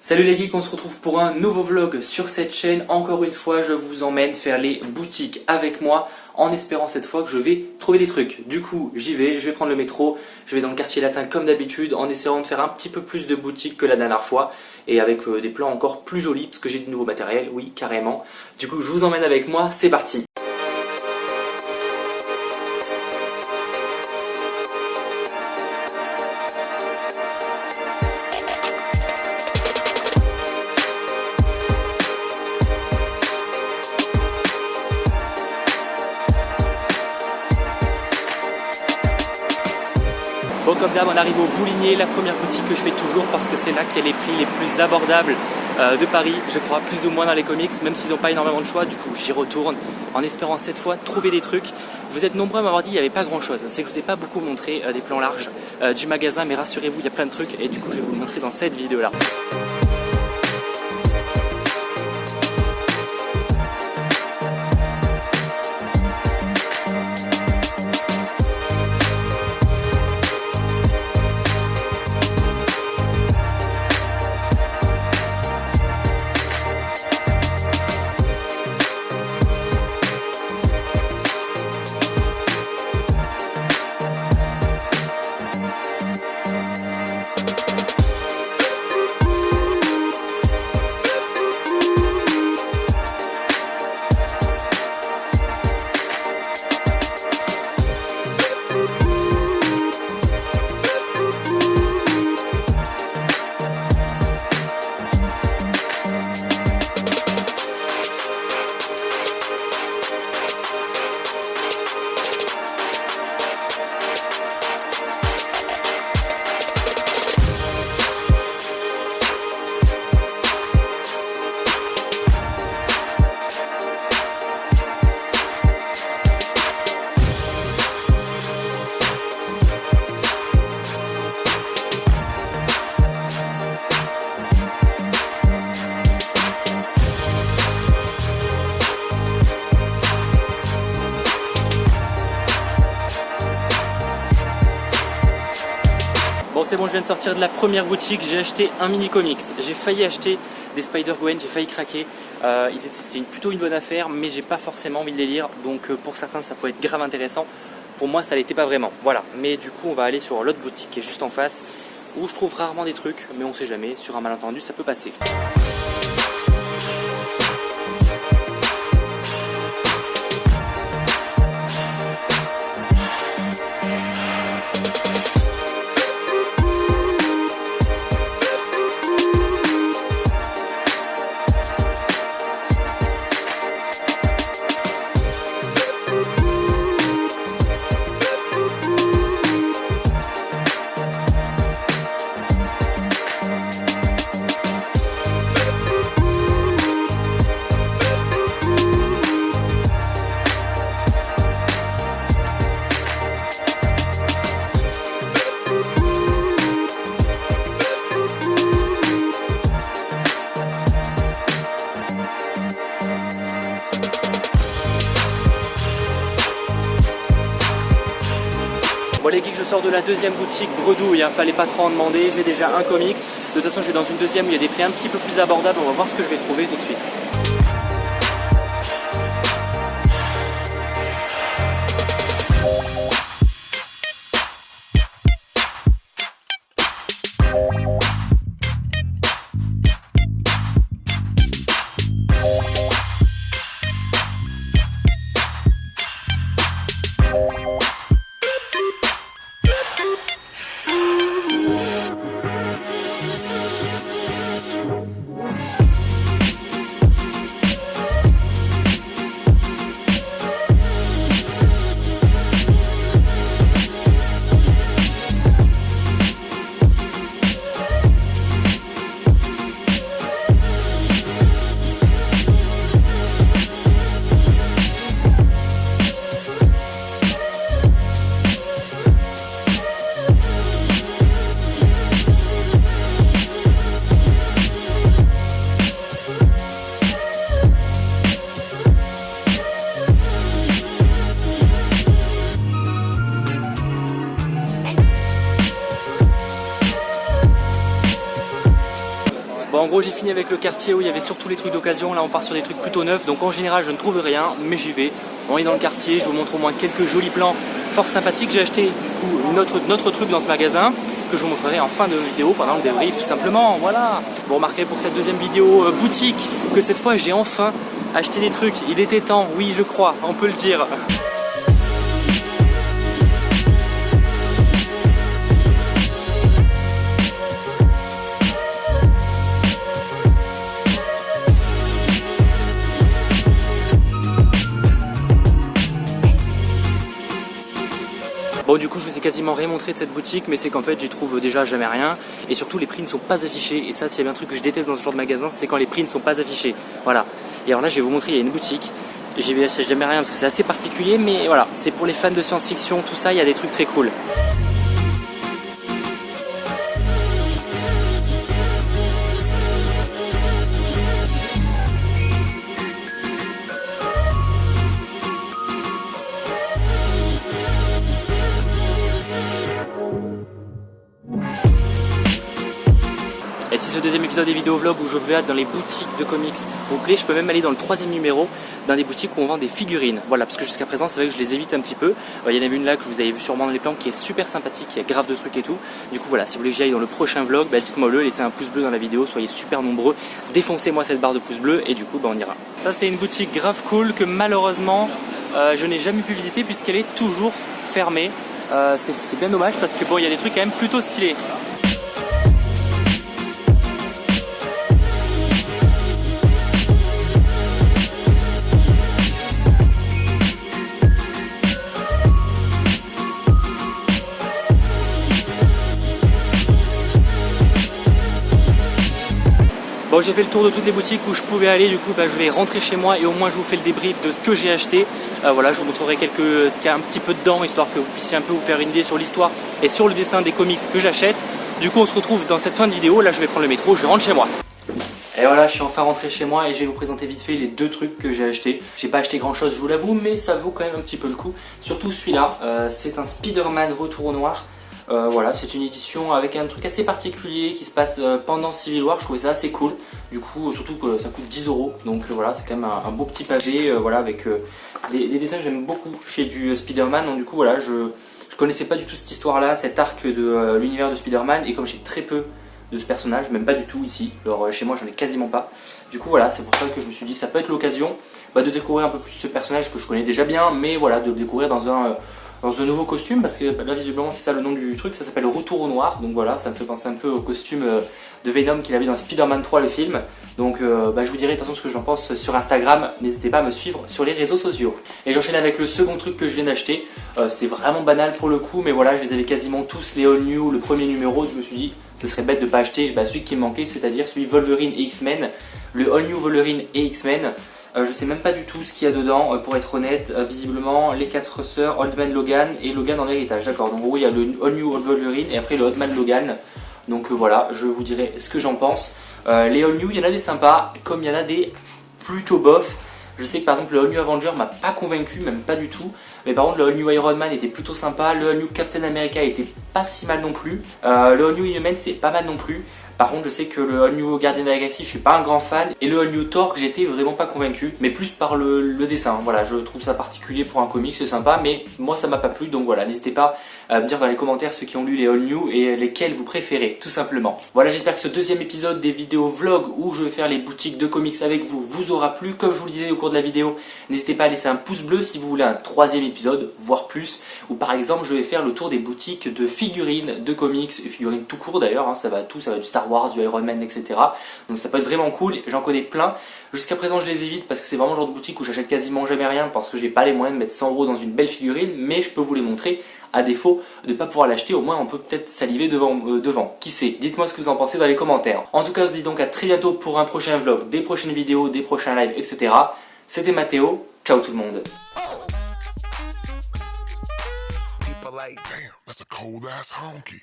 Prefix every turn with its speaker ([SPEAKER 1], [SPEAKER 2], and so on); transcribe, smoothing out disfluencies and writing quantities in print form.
[SPEAKER 1] Salut les geeks, on se retrouve pour un nouveau vlog sur cette chaîne. Encore une fois, je vous emmène faire les boutiques avec moi en espérant cette fois que je vais trouver des trucs. Du coup, j'y vais, je vais prendre le métro, je vais dans le quartier latin comme d'habitude en essayant de faire un petit peu plus de boutiques que la dernière fois et avec des plans encore plus jolis parce que j'ai du nouveau matériel, oui, carrément. Du coup, je vous emmène avec moi, c'est parti. Bon, comme d'hab, on arrive au Boulinier, la première boutique que je fais toujours parce que c'est là qu'il y a les prix les plus abordables de Paris, je crois, plus ou moins dans les comics, même s'ils n'ont pas énormément de choix. Du coup, j'y retourne en espérant cette fois trouver des trucs. Vous êtes nombreux à m'avoir dit qu'il n'y avait pas grand chose, c'est que je vous ai pas beaucoup montré des plans larges du magasin, mais rassurez-vous, il y a plein de trucs et du coup, je vais vous le montrer dans cette vidéo là. Bon, c'est bon, je viens de sortir de la première boutique, j'ai acheté un mini comics. J'ai failli acheter des Spider-Gwen, j'ai failli craquer. C'était plutôt une bonne affaire, mais j'ai pas forcément envie de les lire. Donc pour certains, ça peut être grave intéressant. Pour moi, ça l'était pas vraiment. Voilà, mais du coup, on va aller sur l'autre boutique qui est juste en face, où je trouve rarement des trucs, mais on sait jamais, sur un malentendu, ça peut passer. Bon les geeks, je sors de la deuxième boutique Bredouille, fallait pas trop en demander, j'ai déjà un comics. De toute façon je vais dans une deuxième où il y a des prix un petit peu plus abordables, on va voir ce que je vais trouver tout de suite. gros j'ai fini avec le quartier où il y avait surtout les trucs d'occasion. Là on part sur des trucs plutôt neufs, donc en général je ne trouve rien, mais j'y vais. On est dans le quartier, je vous montre au moins quelques jolis plans fort sympathiques. J'ai acheté du coup notre truc dans ce magasin que je vous montrerai en fin de vidéo pendant le débrief tout simplement. Voilà. Vous remarquerez pour cette deuxième vidéo boutique que cette fois j'ai enfin acheté des trucs. Il était temps, oui je crois, on peut le dire. Bon du coup je vous ai quasiment rien montré de cette boutique, mais c'est qu'en fait j'y trouve déjà jamais rien et surtout les prix ne sont pas affichés, et ça s'il y a bien un truc que je déteste dans ce genre de magasin, c'est quand les prix ne sont pas affichés. Voilà. Et alors là je vais vous montrer, il y a une boutique, j'y vais acheter jamais rien parce que c'est assez particulier, mais voilà, c'est pour les fans de science-fiction, tout ça, il y a des trucs très cool. Et si ce deuxième épisode des vidéovlogs où je vais dans les boutiques de comics vous plaît, je peux même aller dans le troisième numéro dans des boutiques où on vend des figurines. Voilà, parce que jusqu'à présent c'est vrai que je les évite un petit peu. Il y en avait une là que vous avez vu sûrement dans les plans qui est super sympathique, qui a grave de trucs et tout. Du coup voilà, si vous voulez que j'aille dans le prochain vlog, dites-moi le, laissez un pouce bleu dans la vidéo, soyez super nombreux, défoncez-moi cette barre de pouce bleu et du coup on ira. Ça c'est une boutique grave cool que malheureusement je n'ai jamais pu visiter puisqu'elle est toujours fermée. C'est bien dommage parce que bon, il y a des trucs quand même plutôt stylés. Bon, j'ai fait le tour de toutes les boutiques où je pouvais aller, du coup je vais rentrer chez moi et au moins je vous fais le débrief de ce que j'ai acheté. Voilà, je vous montrerai ce qu'il y a un petit peu dedans, histoire que vous puissiez un peu vous faire une idée sur l'histoire et sur le dessin des comics que j'achète. Du coup on se retrouve dans cette fin de vidéo, là je vais prendre le métro, je rentre chez moi. Et voilà, je suis enfin rentré chez moi et je vais vous présenter vite fait les deux trucs que j'ai achetés. J'ai pas acheté grand chose, je vous l'avoue, mais ça vaut quand même un petit peu le coup. Surtout celui-là, c'est un Spider-Man Retour au Noir. Voilà, c'est une édition avec un truc assez particulier qui se passe pendant Civil War. Je trouvais ça assez cool. Du coup, surtout que ça coûte 10 €. Donc voilà, c'est quand même un beau petit pavé voilà, avec des dessins que j'aime beaucoup chez du Spider-Man. Donc du coup, voilà, je connaissais pas du tout cette histoire-là, cet arc de l'univers de Spider-Man. Et comme j'ai très peu de ce personnage, même pas du tout ici. Alors chez moi, j'en ai quasiment pas. Du coup, voilà, c'est pour ça que je me suis dit ça peut être l'occasion de découvrir un peu plus ce personnage que je connais déjà bien, mais voilà, de le découvrir dans un nouveau costume, parce que là visiblement c'est ça le nom du truc, ça s'appelle Retour au Noir, donc voilà, ça me fait penser un peu au costume de Venom qu'il avait dans Spider-Man 3 le film. Donc je vous dirai de toute façon ce que j'en pense sur Instagram, n'hésitez pas à me suivre sur les réseaux sociaux. Et j'enchaîne avec le second truc que je viens d'acheter, c'est vraiment banal pour le coup, mais voilà, je les avais quasiment tous, les All New, le premier numéro, je me suis dit ce serait bête de pas acheter celui qui me manquait, c'est-à-dire celui Wolverine et X-Men, le All New Wolverine et X-Men. Je sais même pas du tout ce qu'il y a dedans, pour être honnête. Visiblement les 4 sœurs, Old Man Logan et Logan en héritage, d'accord. Donc en gros il y a le All New Old Wolverine et après le Old Man Logan. Donc voilà, je vous dirai ce que j'en pense. Les All New, il y en a des sympas comme il y en a des plutôt bof. Je sais que par exemple le All New Avenger m'a pas convaincu, même pas du tout. Mais par contre le All New Iron Man était plutôt sympa. Le All New Captain America était pas si mal non plus. Le All New Inhuman c'est pas mal non plus. Par contre, je sais que le All New Guardian de la Galaxy, je suis pas un grand fan. Et le All New Thor, j'étais vraiment pas convaincu. Mais plus par le dessin. Voilà, je trouve ça particulier pour un comic, c'est sympa. Mais moi, ça m'a pas plu. Donc voilà, n'hésitez pas à me dire dans les commentaires ceux qui ont lu les All New et lesquels vous préférez, tout simplement. Voilà, j'espère que ce deuxième épisode des vidéos vlogs où je vais faire les boutiques de comics avec vous, vous aura plu. Comme je vous le disais au cours de la vidéo, n'hésitez pas à laisser un pouce bleu si vous voulez un troisième épisode, voire plus. Ou par exemple, je vais faire le tour des boutiques de figurines, de comics, figurines tout court d'ailleurs, hein, ça va du Star Wars, du Iron Man, etc. Donc ça peut être vraiment cool, j'en connais plein. Jusqu'à présent je les évite parce que c'est vraiment le genre de boutique où j'achète quasiment jamais rien parce que j'ai pas les moyens de mettre 100 € dans une belle figurine, mais je peux vous les montrer. À défaut de ne pas pouvoir l'acheter, au moins on peut peut-être saliver devant. Qui sait? Dites-moi ce que vous en pensez dans les commentaires. En tout cas, je vous dis donc à très bientôt pour un prochain vlog, des prochaines vidéos, des prochains lives, etc. C'était Mathéo, ciao tout le monde. People like, damn, that's a cold ass honky.